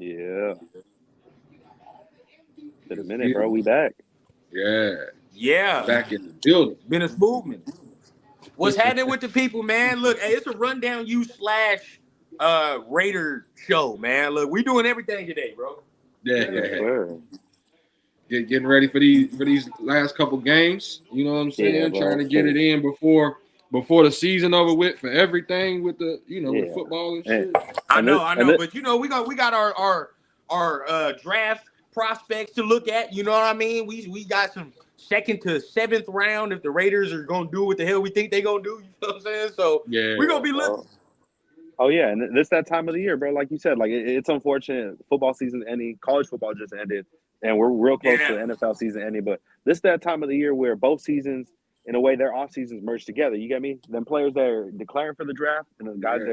Yeah. Been a minute, bro. We back. Yeah. Yeah. Back in the building. Been a movement. What's happening with the people, man? Look, hey, it's a rundown you / Raider show, man. Look, we doing everything today, bro. Yeah. Sure. Getting ready for these last couple games. You know what I'm saying? Yeah, bro. Trying to get it in before the season over with for everything with the with football and shit. I know, but we got our draft prospects to look at. You know what I mean? We got some 2nd to 7th round if the Raiders are gonna do what the hell we think they're gonna do. You know what I'm saying? So we're gonna be looking. Oh yeah, and this that time of the year, bro. Like you said, like it's unfortunate. Football season ending, college football just ended, and we're real close to the NFL season ending. But this that time of the year where both seasons, in a way, their off seasons merge together. You get me? Them players that are declaring for the draft, and the guys that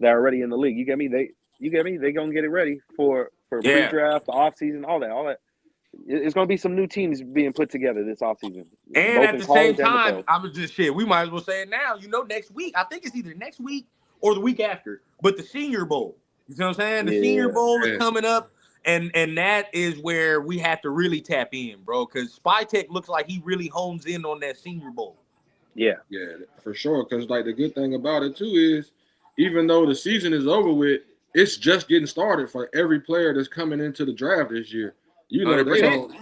are already in the league. You get me? They gonna get it ready for pre-draft, off season, all that. It's gonna be some new teams being put together this off season. And at the same time, I was just shit. We might as well say it now. Next week. I think it's either next week or the week after. But the Senior Bowl. You know what I'm saying? The Senior Bowl is coming up. And that is where we have to really tap in, bro. Because Spytech looks like he really hones in on that Senior Bowl. Yeah, for sure. Because like the good thing about it too is, even though the season is over with, it's just getting started for every player that's coming into the draft this year. You know,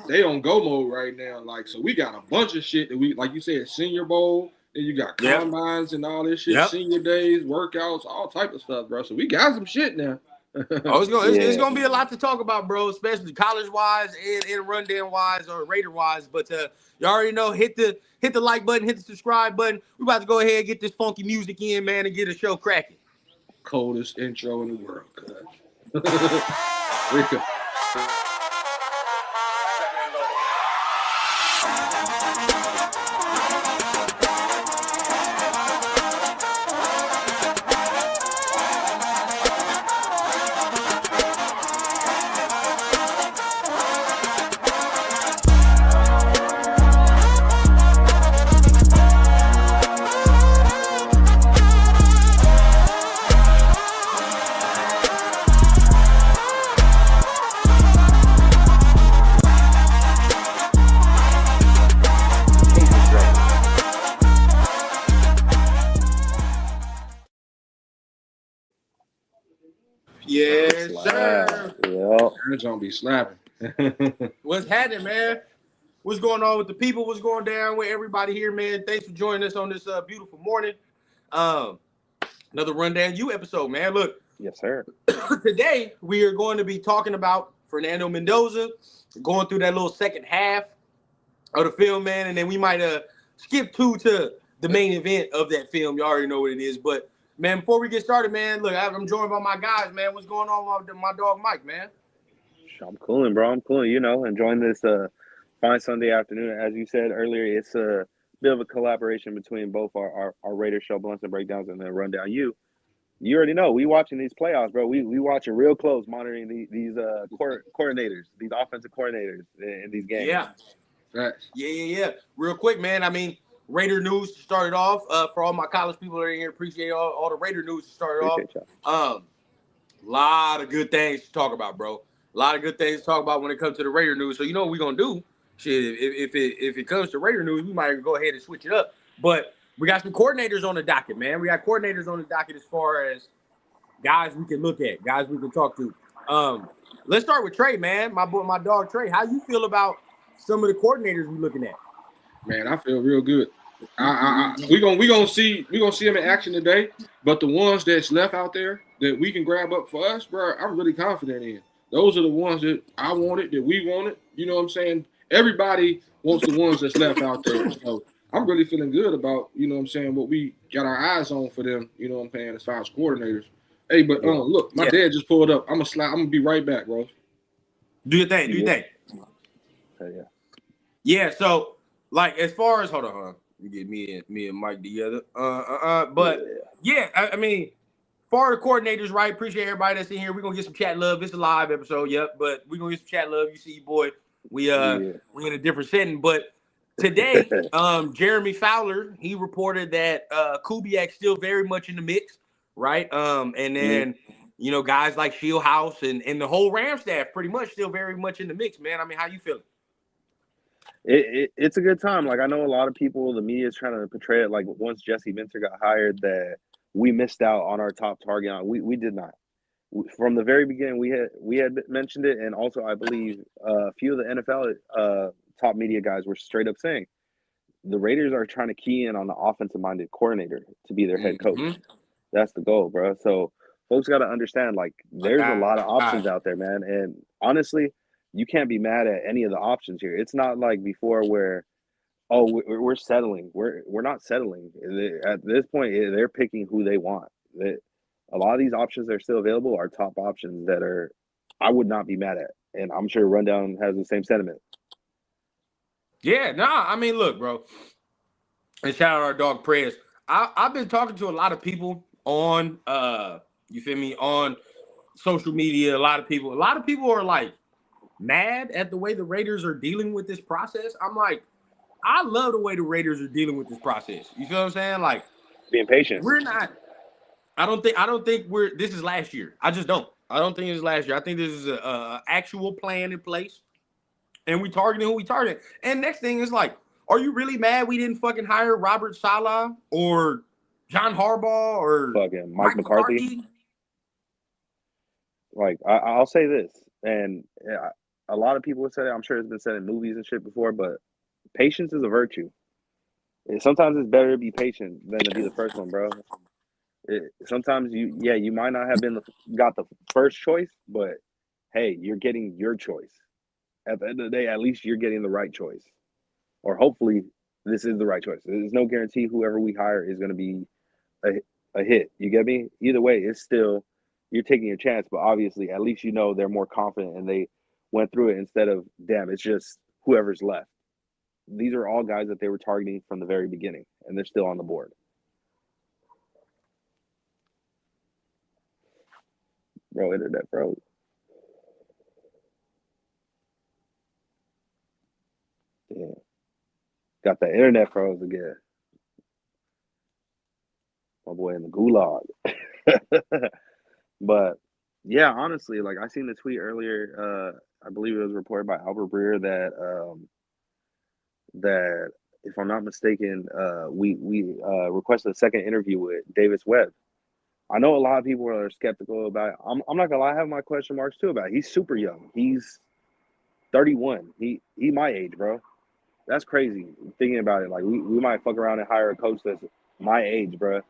they on go mode right now. Like, so we got a bunch of shit that we, like you said, Senior Bowl, and you got combines and all this shit, senior days, workouts, all type of stuff, bro. So we got some shit now. It's gonna be a lot to talk about, bro, especially college wise and rundown wise or Raider wise. But you already know, hit the like button, hit the subscribe button. We about to go ahead and get this funky music in, man, and get a show cracking. Coldest intro in the world, Yes, sir. Yeah. That's gonna be slapping. What's happening, man? What's going on with the people? What's going down with everybody here, man? Thanks for joining us on this beautiful morning. Another Rundown U episode, man. Look. Yes, sir. Today, we are going to be talking about Fernando Mendoza, going through that little second half of the film, man, and then we might skip to the main event of that film. You already know what it is, but man, before we get started, man, look, I'm joined by my guys, man. What's going on with my dog Mike, man? I'm cooling, bro. I'm cooling. You know, enjoying this fine Sunday afternoon. As you said earlier, it's a bit of a collaboration between both our Raider show, Blunts and Breakdowns, and then Rundown U. You already know, we watching these playoffs, bro. We watching real close, monitoring these coordinators, these offensive coordinators in these games. Yeah. Yeah. Real quick, man. I mean, Raider news started off for all my college people that are here. Appreciate all the Raider news started off. Lot of good things to talk about, bro. A lot of good things to talk about when it comes to the Raider news. So you know what we're gonna do? Shit, if it comes to Raider news, we might go ahead and switch it up. But we got some coordinators on the docket, man. We got coordinators on the docket as far as guys we can look at, guys we can talk to. Let's start with Trey, man. My dog Trey. How you feel about some of the coordinators we're looking at? Man, I feel real good. We gonna see them in action today. But the ones that's left out there that we can grab up for us, bro, I'm really confident in. Those are the ones that I wanted, that we wanted. You know what I'm saying? Everybody wants the ones that's left out there. So I'm really feeling good about, you know what I'm saying, what we got our eyes on for them, you know what I'm saying, as far as coordinators. Hey, but look, my dad just pulled up. I'm gonna be right back, bro. Do your thing. Yeah, so like as far as hold on. You get me and Mike together. But I mean, for the coordinators, right? Appreciate everybody that's in here. We're gonna get some chat love. It's a live episode, but we're gonna get some chat love. You see, boy, we in a different setting. But today, Jeremy Fowler, he reported that Kubiak's still very much in the mix, right? And then you know, guys like Shieldhouse and the whole Ram staff pretty much still very much in the mix, man. I mean, how you feeling? It's a good time. Like I know a lot of people, the media is trying to portray it like once Jesse Minter got hired that we missed out on our top target. We did not. From the very beginning, we had mentioned it, and also I believe a few of the NFL top media guys were straight up saying the Raiders are trying to key in on the offensive minded coordinator to be their head coach. That's the goal, bro. So folks got to understand, like, there's a lot of options out there, man. And honestly, you can't be mad at any of the options here. It's not like before where, oh, we're settling. We're not settling. At this point, they're picking who they want. A lot of these options that are still available are top options that are I would not be mad at. And I'm sure Rundown has the same sentiment. Yeah, nah, I mean, look, bro. And shout out our dog Prayers. I've been talking to a lot of people on you feel me, on social media. A lot of people are like mad at the way the Raiders are dealing with this process. I'm like, I love the way the Raiders are dealing with this process. You feel what I'm saying? Like being patient. We're not. I don't think we're. This is last year. I just don't. I don't think it's last year. I think this is a actual plan in place, and we targeting who we target. And next thing is like, are you really mad we didn't fucking hire Robert Saleh or John Harbaugh or fucking Mike McCarthy? Like I'll say this, and a lot of people would say, I'm sure it's been said in movies and shit before, but patience is a virtue. Sometimes it's better to be patient than to be the first one, bro. Sometimes you might not have got the first choice, but hey, you're getting your choice. At the end of the day, at least you're getting the right choice, or hopefully this is the right choice. There's no guarantee whoever we hire is going to be a hit. You get me? Either way, it's still you're taking a chance, but obviously at least you know they're more confident and they went through it instead of damn, it's just whoever's left. These are all guys that they were targeting from the very beginning, and they're still on the board. Bro, internet froze. Yeah. Got the internet froze again. My boy in the gulag. But yeah, honestly, like I seen the tweet earlier. I believe it was reported by Albert Breer that if I'm not mistaken, we requested a second interview with Davis Webb. I know a lot of people are skeptical about it. I'm not gonna lie, I have my question marks too about it. He's super young. He's 31. He my age, bro. That's crazy. Thinking about it, like we might fuck around and hire a coach that's my age, bro,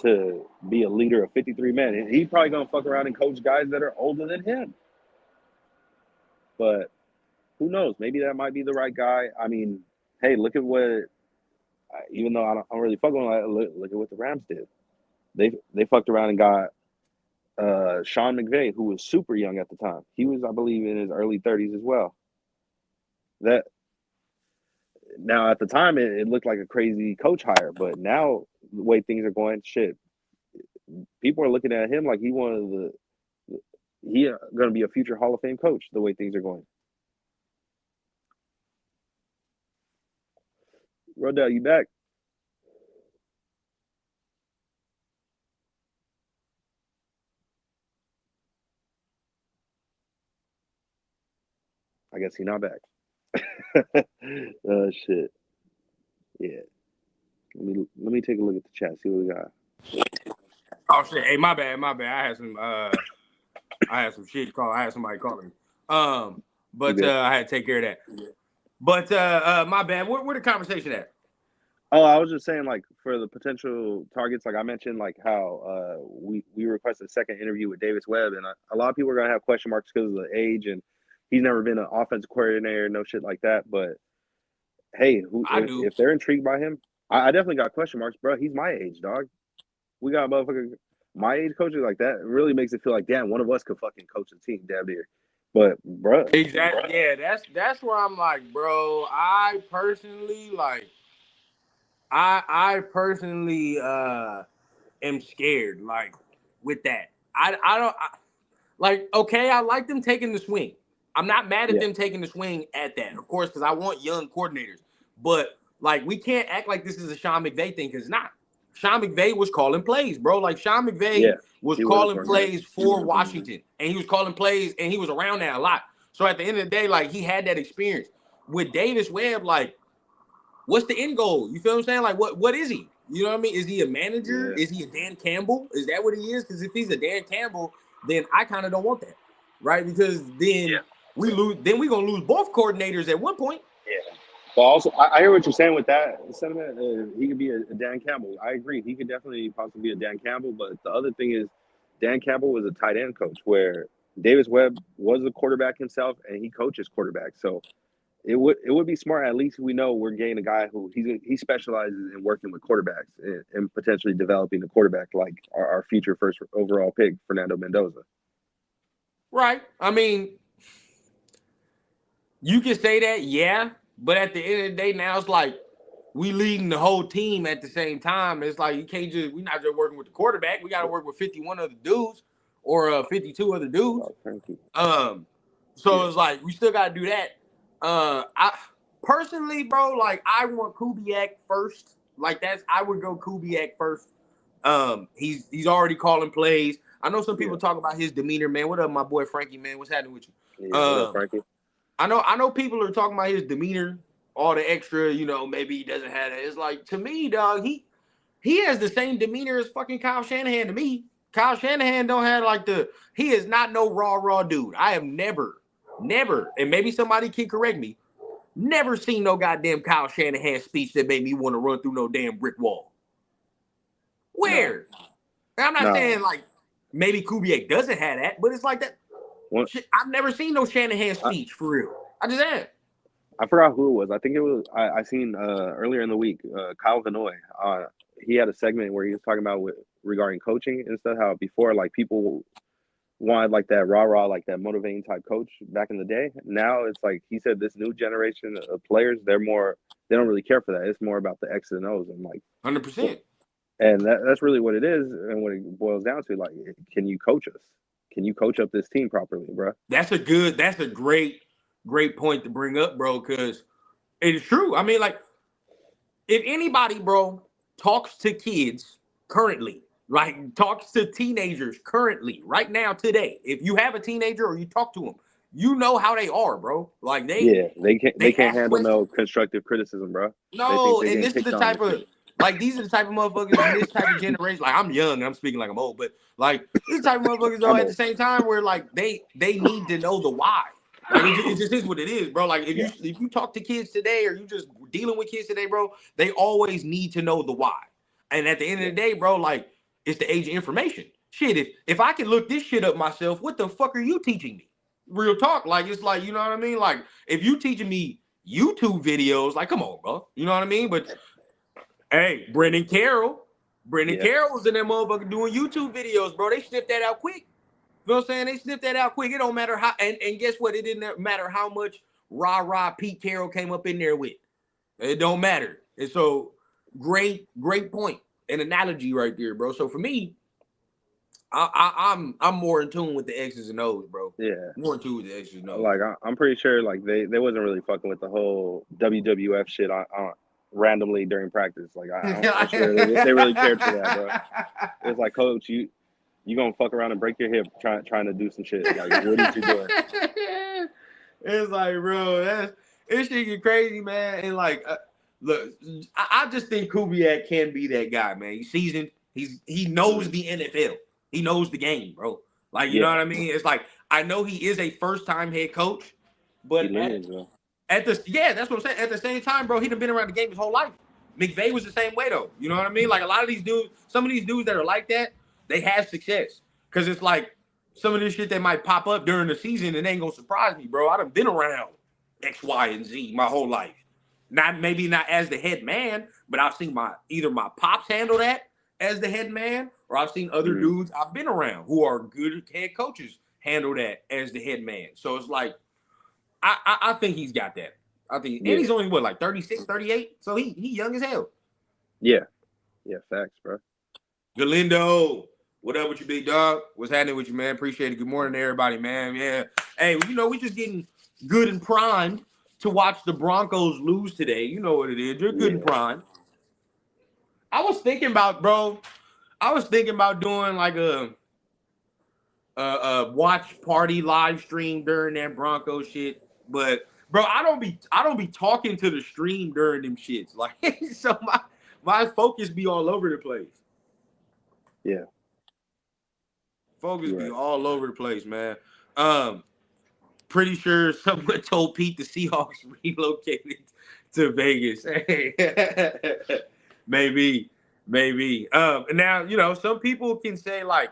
to be a leader of 53 men. And he's probably gonna fuck around and coach guys that are older than him. But who knows? Maybe that might be the right guy. I mean, hey, look at what. Even though I don't really fuck with him, look at what the Rams did. They fucked around and got Sean McVay, who was super young at the time. He was, I believe, in his early 30s as well. That now at the time it looked like a crazy coach hire, but now the way things are going, shit, people are looking at him like he going to be a future Hall of Fame coach. The way things are going. Rodell, you back? I guess he's not back. Oh shit. Yeah. Let me take a look at the chat. See what we got. Oh shit! Hey, my bad. I had some shit call. I had somebody calling me. But I had to take care of that. But my bad. Where the conversation at? Oh, I was just saying, like, for the potential targets, like I mentioned, like how we requested a second interview with Davis Webb, and a lot of people are gonna have question marks because of the age, and he's never been an offensive coordinator, no shit like that. But hey, if they're intrigued by him, I definitely got question marks, bro. He's my age, dog. We got motherfucker my age coaches like that. It really makes it feel like, damn, one of us could fucking coach the team, damn near. But bro, exactly, yeah, that's where I'm like, bro. I personally am scared, like, with that. Okay, I like them taking the swing. I'm not mad at them taking the swing at that, of course, because I want young coordinators. But, like, we can't act like this is a Sean McVay thing, because it's not. Sean McVay was calling plays, bro. Like Sean McVay was calling plays for Washington, and he was calling plays, and he was around that a lot. So at the end of the day, like he had that experience with Davis Webb. Like, what's the end goal? You feel what I'm saying? Like, what is he? You know what I mean? Is he a manager? Is he a Dan Campbell? Is that what he is? Because if he's a Dan Campbell, then I kind of don't want that, right? Because then we lose. Then we're gonna lose both coordinators at one point. Yeah. But also, I hear what you're saying with that sentiment. He could be a Dan Campbell. I agree. He could definitely possibly be a Dan Campbell. But the other thing is, Dan Campbell was a tight end coach, where Davis Webb was a quarterback himself, and he coaches quarterbacks. So it would be smart. At least we know we're getting a guy who he specializes in working with quarterbacks and potentially developing a quarterback like our future first overall pick, Fernando Mendoza. Right. I mean, you can say that, yeah. But at the end of the day, now it's like we leading the whole we're at the same time. It's like we're not just working with the quarterback. We got to work with 51 other dudes or 52 other dudes. So it's like we still got to do that. I personally, bro, like I want Kubiak first. Like I would go Kubiak first. He's already calling plays. I know some people talk about his demeanor, man. What up, my boy Frankie, man? What's happening with you? Yeah, what up, Frankie? I know people are talking about his demeanor, all the extra, maybe he doesn't have that. It's like, to me, dog, he has the same demeanor as fucking Kyle Shanahan to me. Kyle Shanahan don't have he is not no raw dude. I have never, and maybe somebody can correct me, never seen no goddamn Kyle Shanahan speech that made me want to run through no damn brick wall. Where? No. I'm not saying like maybe Kubiak doesn't have that, but it's like that. What? I've never seen no Shanahan speech for real. I just had. I forgot who it was. I think it was I seen earlier in the week, Kyle Vanoy. He had a segment where he was talking about regarding coaching and stuff. How before, like, people wanted like that rah like that motivating type coach back in the day. Now it's like he said, this new generation of players, they don't really care for that. It's more about the X's and O's and like 100%. And that's really what it is. And what it boils down to, like, can you coach us? Can you coach up this team properly, bro? That's a great point to bring up, bro, because it is true. I mean, like, if anybody, bro, talks to kids currently, like talks to teenagers currently, right now, today, if you have a teenager or you talk to them, you know how they are, bro. Like they can't handle no constructive criticism, bro. No, and this is the type of these are the type of motherfuckers in this type of generation. Like, I'm young and I'm speaking like I'm old, but like this type of motherfuckers though at the same time where like they need to know the why. Like it just is what it is, bro. Like if you talk to kids today or you just dealing with kids today, bro, they always need to know the why. And at the end of the day, bro, like it's the age of information. Shit, if I can look this shit up myself, what the fuck are you teaching me? Real talk. Like, it's like, you know what I mean? Like, if you teaching me YouTube videos, like, come on, bro. You know what I mean? But hey, Brendan Carroll was in that motherfucker doing YouTube videos, bro. They sniffed that out quick. You know what I'm saying? They sniffed that out quick. It don't matter how, and guess what? It didn't matter how much rah Pete Carroll came up in there with. It don't matter. And so, great point. An analogy right there, bro. So for me, I'm more in tune with the X's and O's, bro. Yeah, more in tune with the X's and O's. Like I'm pretty sure, like they wasn't really fucking with the whole WWF shit on randomly during practice. Like I'm sure they really cared for that, bro. It's like, coach, you gonna fuck around and break your hip trying to do some shit. Like, what are you doing? It's like, bro, this shit get crazy, man. And like, look, I just think Kubiak can be that guy, man. He's seasoned. He knows the NFL. He knows the game, bro. Like, you know what I mean? It's like, I know he is a first-time head coach, but that's what I'm saying. At the same time, bro, he done been around the game his whole life. McVay was the same way, though. You know what I mean? Like, a lot of these dudes, some of these dudes that are like that, they have success. Because it's like, some of this shit that might pop up during the season and ain't gonna surprise me, bro. I done been around X, Y, and Z my whole life. Maybe not as the head man, but I've seen either my pops handle that as the head man, or I've seen other dudes I've been around who are good head coaches handle that as the head man. So it's like, I think he's got that. I think, and he's only like 36, 38, so he young as hell. Yeah, facts, bro. Galindo, what up with you, big dog? What's happening with you, man? Appreciate it. Good morning to everybody, man. Yeah. Hey, we just getting good and primed to watch the Broncos lose today. You know what it is. You're good and primed. I was thinking about doing like a watch party live stream during that Broncos shit. But bro, I don't be talking to the stream during them shits. Like so my focus be all over the place. Yeah. Focus be all over the place, man. Pretty sure someone told Pete the Seahawks relocated to Vegas. maybe. Now, you know, some people can say like,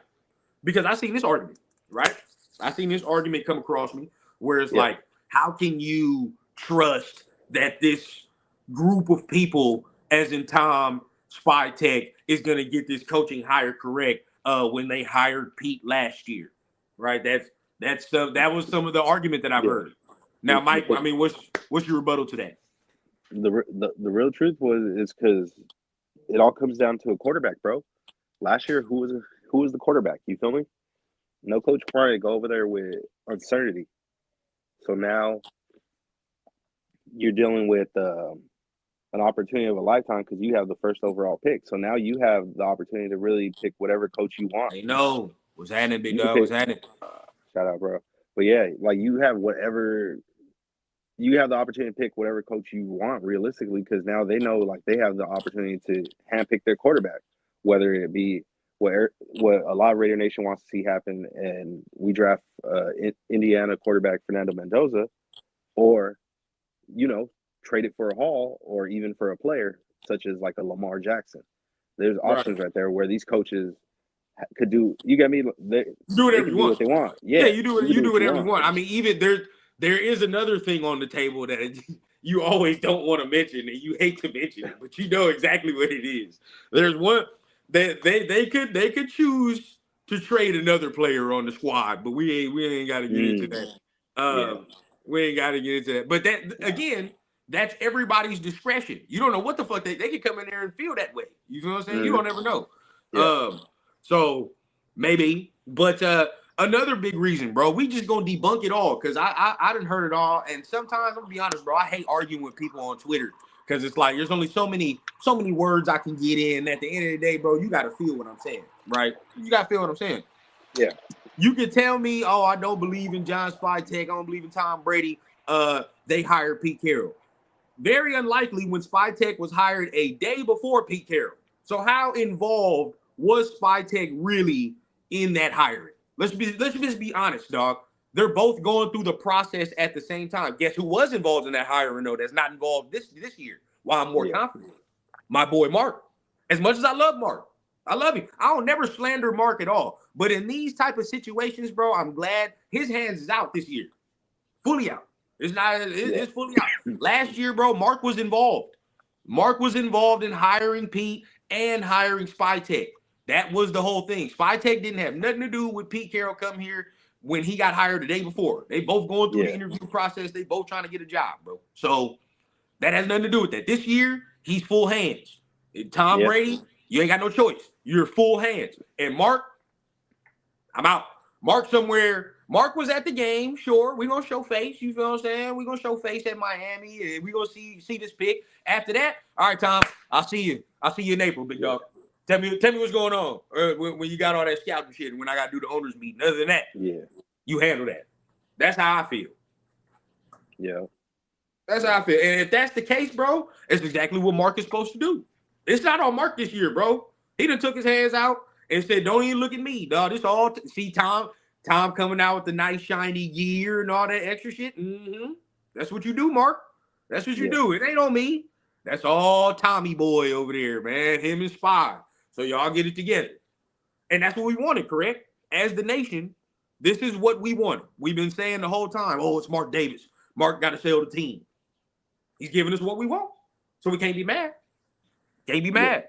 because I seen this argument, right? I seen this argument come across me where it's like, how can you trust that this group of people, as in Tom Spytek, is going to get this coaching hire correct when they hired Pete last year, right? That was some of the argument that I've heard. Now, Mike, I mean, what's your rebuttal to that? The real truth is because it all comes down to a quarterback, bro. Last year, who was the quarterback? You feel me? No Coach Pryor go over there with uncertainty. So now you're dealing with an opportunity of a lifetime because you have the first overall pick. So now you have the opportunity to really pick whatever coach you want. I know. What's happening, big dog? What's happening? Shout out, bro. But yeah, like you have the opportunity to pick whatever coach you want realistically because now they know like they have the opportunity to handpick their quarterback, whether it be what a lot of Raider Nation wants to see happen, and we draft Indiana quarterback Fernando Mendoza, or you know, trade it for a haul or even for a player such as like a Lamar Jackson. There's options right there where these coaches could do. You get me? They do whatever you want. What they want. Yeah, you do whatever you want. I mean, even there is another thing on the table that you always don't want to mention and you hate to mention it, but you know exactly what it is. There's one that they could choose to trade another player on the squad, but we ain't got to get into that. We ain't got to get into that. But that again, that's everybody's discretion. You don't know what the fuck they could come in there and feel that way. You know what I'm saying? You don't ever know. So maybe, but another big reason, bro, we just gonna debunk it all because I done heard it all, and sometimes I'm gonna be honest, bro, I hate arguing with people on Twitter because it's like there's only so many words I can get in. At the end of the day, bro, you gotta feel what I'm saying, right? You gotta feel what I'm saying. Yeah. You can tell me, oh, I don't believe in John Spytek, I don't believe in Tom Brady. They hired Pete Carroll. Very unlikely when Spytek was hired a day before Pete Carroll. So how involved was Spytek really in that hiring? Let's just be honest, dog. They're both going through the process at the same time. Guess who was involved in that hiring, though, that's not involved this year? Why I'm more confident. My boy Mark. As much as I love Mark, I love him. I don't never slander Mark at all. But in these type of situations, bro, I'm glad his hands is out this year. Fully out. It's fully out. Last year, bro, Mark was involved. Mark was involved in hiring Pete and hiring Spytek. That was the whole thing. Spytek didn't have nothing to do with Pete Carroll come here when he got hired the day before. They both going through the interview process. They both trying to get a job, bro. So that has nothing to do with that. This year, he's full hands. Tom Brady, you ain't got no choice. You're full hands. And Mark, I'm out. Mark was at the game, sure. We're going to show face. You feel what I'm saying? We're going to show face at Miami. And we're going to see this pick. After that, all right, Tom, I'll see you. I'll see you in April, big dog. Tell me what's going on when you got all that scouting shit and when I got to do the owners meeting. Other than that, you handle that. That's how I feel. Yeah. That's how I feel. And if that's the case, bro, it's exactly what Mark is supposed to do. It's not on Mark this year, bro. He done took his hands out and said, don't even look at me, dog. This all see Tom coming out with the nice shiny gear and all that extra shit. Mm-hmm. That's what you do, Mark. That's what you do. It ain't on me. That's all Tommy boy over there, man. Him and Spy. So y'all get it together. And that's what we wanted, correct? As the nation, this is what we wanted. We've been saying the whole time, oh, it's Mark Davis. Mark got to sell the team. He's giving us what we want. So we can't be mad. Can't be mad.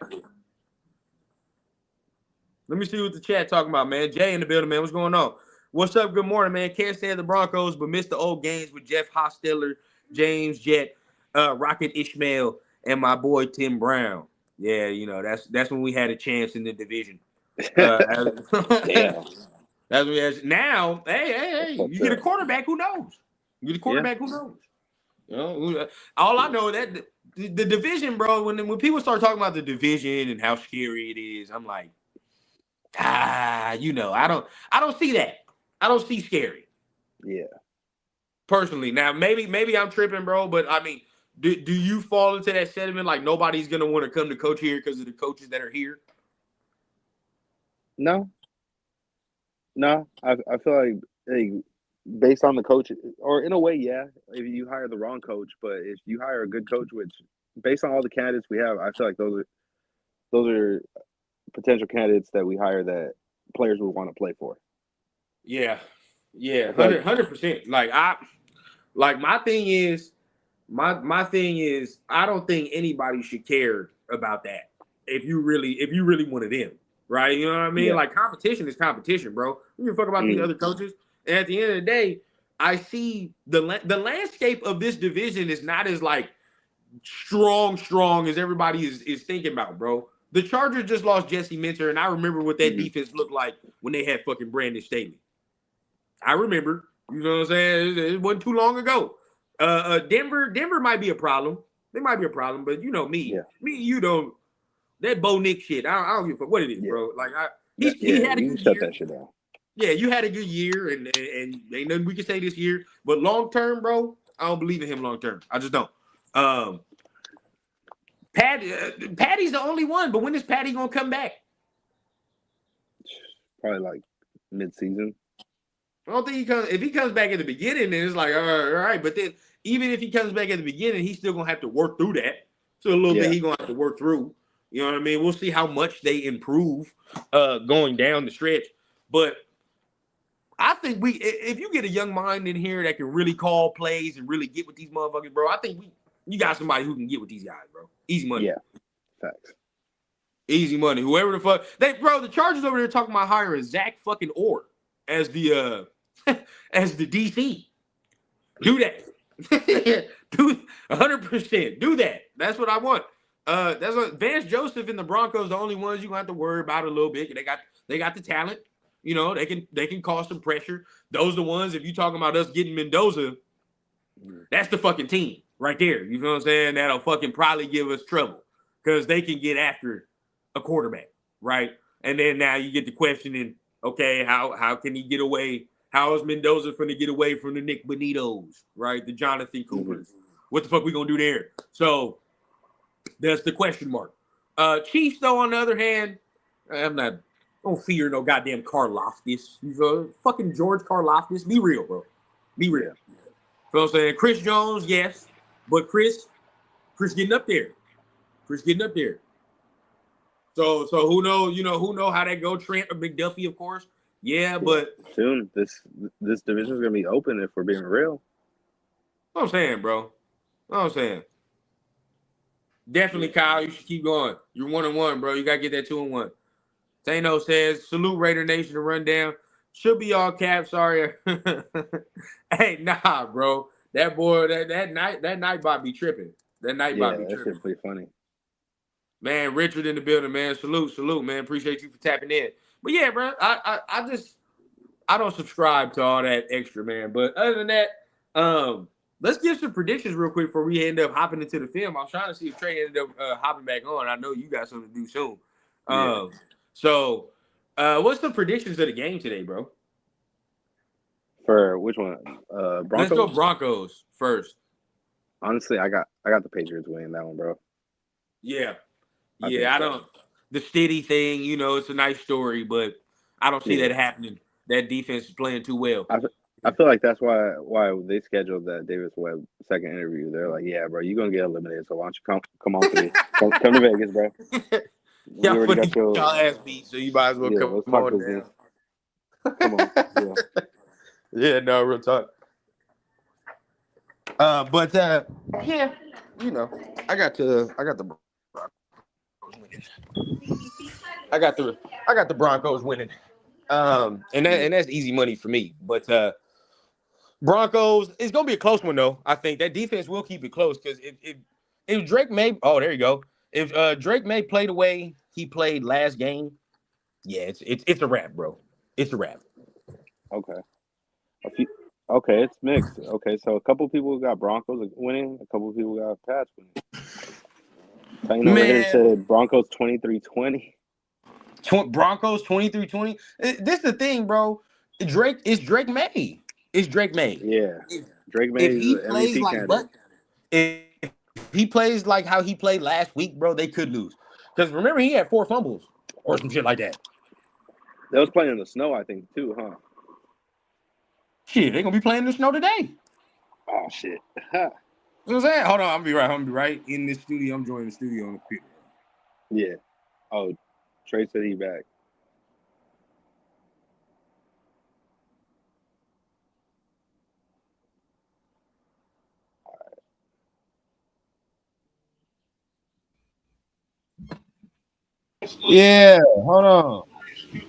Let me see what the chat talking about, man. Jay in the building, man. What's going on? What's up? Good morning, man. Can't stand the Broncos, but missed the old games with Jeff Hostetler, James Jett, Rocket Ishmael, and my boy Tim Brown. Yeah, you know, that's when we had a chance in the division. That's what we had. Now, hey, you get a quarterback, who knows? You get a quarterback, who knows? You know, all I know that the division, bro. When people start talking about the division and how scary it is, I'm like, I don't see that. I don't see scary. Yeah. Personally, now maybe I'm tripping, bro. But I mean, do you fall into that sentiment like nobody's gonna want to come to coach here because of the coaches that are here? No. I feel like based on the coach, or in a way, yeah. If you hire the wrong coach, but if you hire a good coach, which based on all the candidates we have, I feel like those are potential candidates that we hire that players would want to play for. Yeah, 100%. Like my thing is, I don't think anybody should care about that if you really wanted them, right? You know what I mean? Yeah. Like competition is competition, bro. You give a fuck about these other coaches. And at the end of the day, I see the landscape of this division is not as like strong as everybody is thinking about, bro. The Chargers just lost Jesse Minter, and I remember what that defense looked like when they had fucking Brandon Staley. I remember, you know what I'm saying? It wasn't too long ago. Denver might be a problem. They might be a problem, but you know me, you don't. That Bo Nick shit, I don't give a fuck what it is, bro. Like he had a good year. That shit down. Yeah, you had a good year, and ain't nothing we can say this year. But long term, bro, I don't believe in him long term. I just don't. Patty's the only one, but when is Patty gonna come back? Probably like mid-season. I don't think he comes. If he comes back at the beginning, then it's like all right. But then even if he comes back at the beginning, he's still gonna have to work through that. So a little bit he's gonna have to work through. You know what I mean? We'll see how much they improve going down the stretch. But I think if you get a young mind in here that can really call plays and really get with these motherfuckers, bro, I think you got somebody who can get with these guys, bro. Easy money. Yeah, facts. Easy money. Whoever the fuck the Chargers over there talking about hiring Zach fucking Orr as the as the DC. Do that. Do 100%. Do that. That's what I want. That's what Vance Joseph and the Broncos, the only ones you gonna have to worry about a little bit. They got the talent. You know, they can cause some pressure. Those are the ones, if you talking about us getting Mendoza, that's the fucking team right there. You know what I'm saying? That'll fucking probably give us trouble because they can get after a quarterback, right? And then now you get the questioning, okay, how can he get away? How is Mendoza going to get away from the Nick Bonitos, right? The Jonathan Coopers. What the fuck we going to do there? So that's the question mark. Chiefs, though, on the other hand, I don't fear no goddamn Karlaftis. He's fucking George Karlaftis. Be real, bro. Be real. You know what I'm saying? Chris Jones, yes. But Chris getting up there. So who knows, who know how that go? Trent or McDuffie, of course. Yeah, but soon this division is gonna be open if we're being real. What I'm saying, bro. What I'm saying. Definitely, Kyle, you should keep going. You're 1-1, bro. You gotta get that 2-1. Tano says, salute Raider Nation to run down. Should be all caps, sorry. Hey, nah, bro. That boy, that night bot be tripping. That night bot be tripping. That's pretty funny. Man, Richard in the building, man. Salute, man. Appreciate you for tapping in. But yeah, bro, I don't subscribe to all that extra, man. But other than that, let's give some predictions real quick before we end up hopping into the film. I was trying to see if Trey ended up hopping back on. I know you got something to do soon. So what's the predictions of the game today, bro? For which one? Broncos? Let's go Broncos first. Honestly, I got the Patriots winning that one, bro. Yeah. I don't. The steady thing, it's a nice story, but I don't see that happening. That defense is playing too well. I feel like that's why they scheduled that Davis Webb second interview. They're like, yeah, bro, you're gonna get eliminated, so why don't you come on to me? come to Vegas, bro. Y'all ass beat, so you might as well come on down. Come on. Yeah, no, real talk. But yeah, I got the I got the Broncos winning. And that's easy money for me. But Broncos, it's gonna be a close one though. I think that defense will keep it close because if Drake May, there you go. If Drake May played the way he played last game, yeah, it's a wrap, bro. It's a wrap. Okay. Okay, it's mixed. Okay, so a couple people got Broncos winning, a couple people got Pats winning. Fang over here said Broncos 23-20. Broncos 23-20. This is the thing, bro. Drake May. It's Drake May. Yeah. Drake May If is he an plays MVP like candidate. if he plays like how he played last week, bro, they could lose. Because remember, he had 4 fumbles or some shit like that. They was playing in the snow, I think, too, huh? Shit, they're gonna be playing in the snow today. Oh shit. You know what I'm saying? Hold on, I'm gonna be right in this studio. I'm joining the studio on the computer. Yeah. Oh, Trey said he back. Yeah, hold on.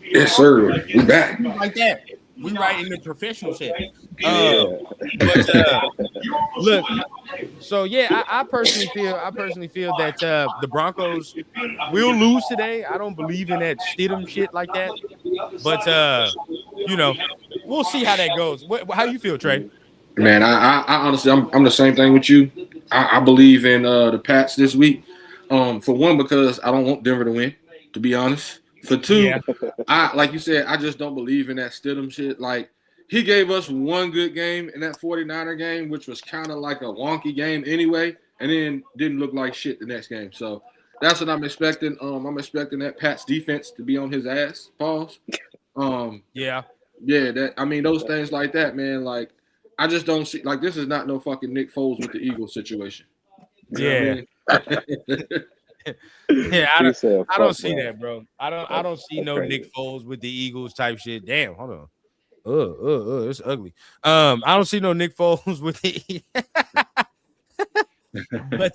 Yes, sir. We back. Like that. We right in the professional shit. Yeah. Look, so yeah, I personally feel that the Broncos will lose today. I don't believe in that Stidham shit like that. But we'll see how that goes. How you feel, Trey? Man, I honestly, I'm the same thing with you. I believe in the Pats this week. For one, because I don't want Denver to win, to be honest. For two, I like you said, I just don't believe in that Stidham shit. Like, he gave us one good game in that 49er game, which was kind of like a wonky game anyway, and then didn't look like shit the next game. So that's what I'm expecting. I'm expecting that Pats defense to be on his ass. Pause. Yeah. Those things like that, man. Like, I just don't see, like, this is not no fucking Nick Foles with the Eagles situation. You know what I mean? Yeah, I don't see that, bro. I don't see no crazy Nick Foles with the Eagles type shit. Damn, hold on. It's ugly. I don't see no Nick Foles with the but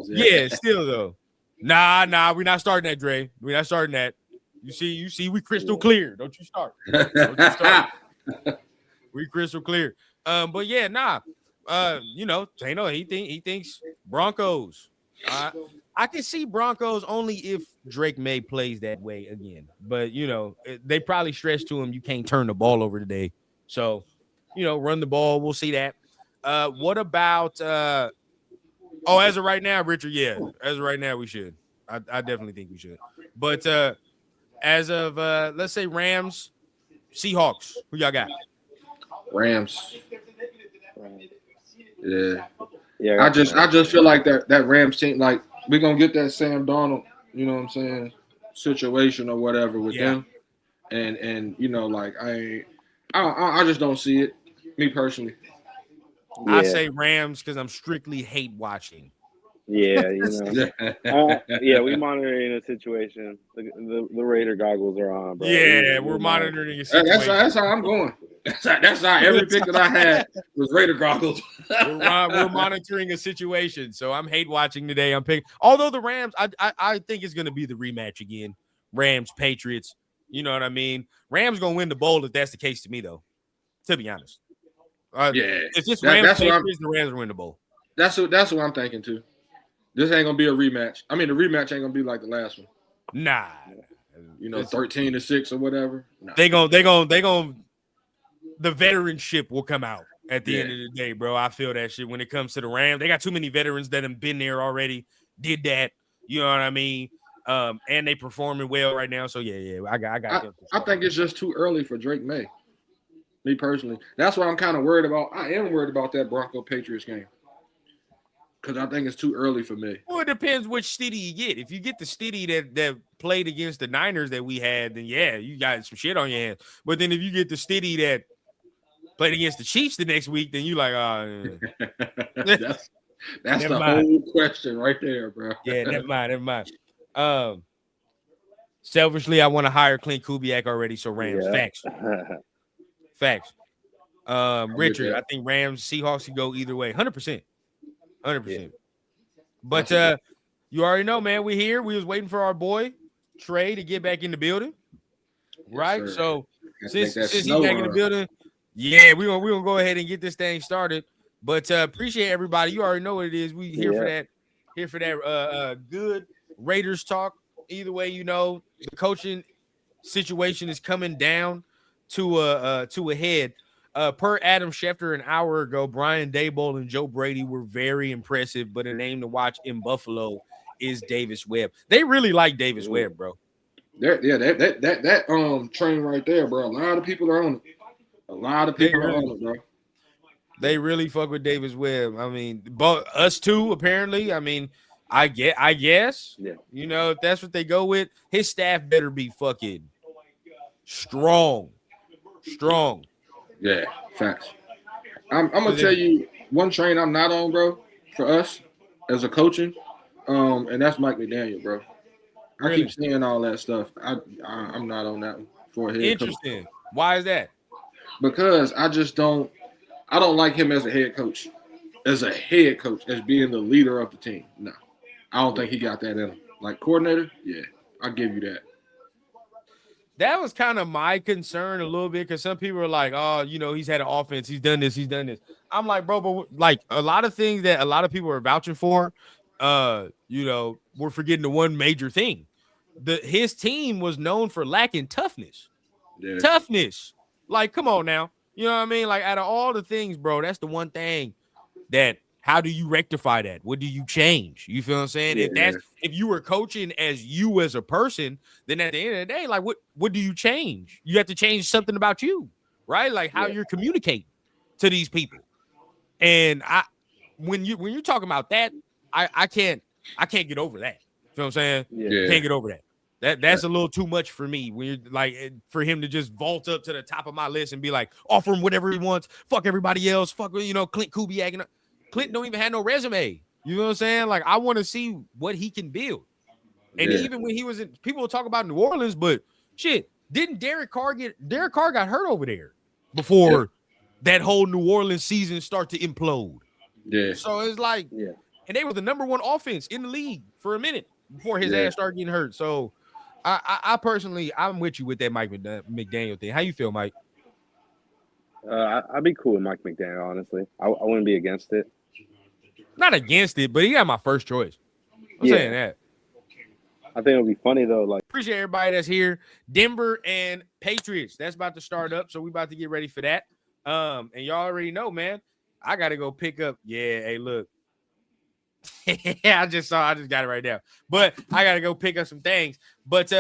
yeah, still though. Nah, we're not starting that, Dre. We're not starting that. You see, we crystal clear. Don't you start. We crystal clear. But yeah, Tano, he thinks Broncos. I can see Broncos only if Drake May plays that way again. But, they probably stressed to him you can't turn the ball over today. So, run the ball. We'll see that. What about as of right now, Richard? Yeah, as of right now, we should. I definitely think we should. But as of, let's say Rams, Seahawks, who y'all got? Rams. Yeah. I just feel like that Rams team, like, we're gonna get that Sam Darnold, you know what I'm saying, situation or whatever with them. And like I just don't see it, me personally. Yeah. I say Rams because I'm strictly hate watching. Yeah, we monitoring the situation. The Raider goggles are on, bro. Yeah, we're monitoring a situation. That's how I'm going. That's how every pick that I had was Raider goggles. we're monitoring a situation, so I'm hate watching today. I'm picking. Although the Rams, I think it's going to be the rematch again. Rams Patriots. You know what I mean? Rams going to win the bowl if that's the case to me, though. To be honest, if it's Rams Patriots, the Rams will win the bowl. That's what I'm thinking too. This ain't gonna be a rematch. I mean, the rematch ain't gonna be like the last one. Nah, 13-6 or whatever. Nah. They gonna. The veteranship will come out at the end of the day, bro. I feel that shit when it comes to the Rams. They got too many veterans that have been there already, did that. You know what I mean? And they performing well right now. So yeah, I got them. I think it's just too early for Drake May. Me personally, that's what I'm kind of worried about. I am worried about that Bronco Patriots game. Because I think it's too early for me. Well, it depends which Stiddy you get. If you get the Stiddy that played against the Niners that we had, then yeah, you got some shit on your hands. But then if you get the Stiddy that played against the Chiefs the next week, then you like, that's the whole question right there, bro. Yeah, never mind. Selfishly, I want to hire Clint Kubiak already, so Rams. Facts. Richard, I think Rams, Seahawks can go either way. 100%. 100%. Yeah. But you already know, man, we're here. We was waiting for our boy Trey to get back in the building. Right? Yes, so since he's back in the building, we're gonna go ahead and get this thing started. But appreciate everybody. You already know what it is. We here for that good Raiders talk. Either way, the coaching situation is coming down to a head. Per Adam Schefter an hour ago, Brian Daboll and Joe Brady were very impressive, but a name to watch in Buffalo is Davis Webb. They really like Davis Webb, bro. That train right there, bro. A lot of people are on it. A lot of people are on it, bro. They really fuck with Davis Webb. I mean, but us too, apparently. I mean, I guess. Yeah. You know, if that's what they go with, his staff better be fucking strong. Yeah, facts. I'm gonna tell you one train I'm not on, bro, for us as a coaching, and that's Mike McDaniel, bro. I keep saying all that stuff. I'm not on that one for a head Interesting. coach. Why is that? Because I don't like him as a head coach. As being the leader of the team. No. I don't think he got that in him. Like coordinator, yeah, I'll give you that. That was kind of my concern a little bit because some people are like, oh, you know, he's had an offense. He's done this. I'm like, bro, but like a lot of things that a lot of people are vouching for, you know, we're forgetting the one major thing. His team was known for lacking toughness. Yeah. Toughness. Like, come on now. You know what I mean? Like, out of all the things, bro, that's the one thing that how do you rectify that? What do you change? You feel what I'm saying? Yeah. If you were coaching as you as a person, then at the end of the day, like what do you change? You have to change something about you, right? Like how you're communicating to these people. And when you're talking about that, I can't get over that. You know what I'm saying? Yeah. Can't get over that. That's a little too much for me. When you're like for him to just vault up to the top of my list and be like, offer him whatever he wants, fuck everybody else, fuck Clint Kubiak and Clint don't even have no resume. You know what I'm saying? Like I want to see what he can build. And even when he was in, people will talk about New Orleans, but shit, didn't Derek Carr got hurt over there before that whole New Orleans season start to implode? Yeah. So it's like, and they were the number one offense in the league for a minute before his ass started getting hurt. So I personally, I'm with you with that Mike McDaniel thing. How you feel, Mike? I'd be cool with Mike McDaniel, honestly. I wouldn't be against it. Not against it, but he got my first choice. I'm saying that. I think it'll be funny though. Like, appreciate everybody that's here. Denver and Patriots. That's about to start up, so we about to get ready for that. And y'all already know, man. I gotta go pick up. Yeah, hey, look. I just got it right now. But I gotta go pick up some things. But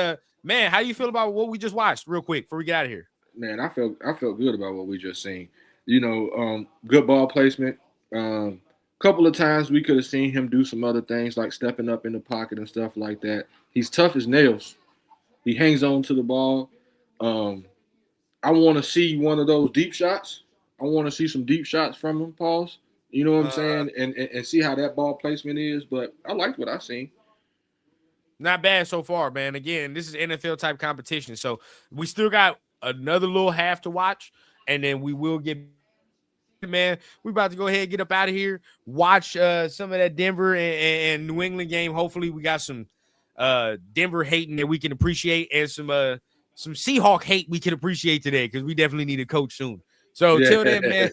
man, how do you feel about what we just watched, real quick, before we get out of here? Man, I felt good about what we just seen. You know, good ball placement. Couple of times we could have seen him do some other things like stepping up in the pocket and stuff like that. He's tough as nails. He hangs on to the ball. I want to see one of those deep shots. I want to see some deep shots from him, Pauls. You know what I'm saying? And see how that ball placement is. But I liked what I seen. Not bad so far, man. Again, this is NFL type competition. So we still got another little half to watch. And then we will get, man, we about to go ahead and get up out of here. Watch some of that Denver and New England game. Hopefully we got some Denver hating that we can appreciate and some Seahawk hate we can appreciate today because we definitely need a coach soon. So till then, man,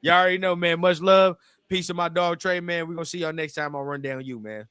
y'all already know, man, much love. Peace to my dog, Trey, man. We're going to see y'all next time on Run Down You, man.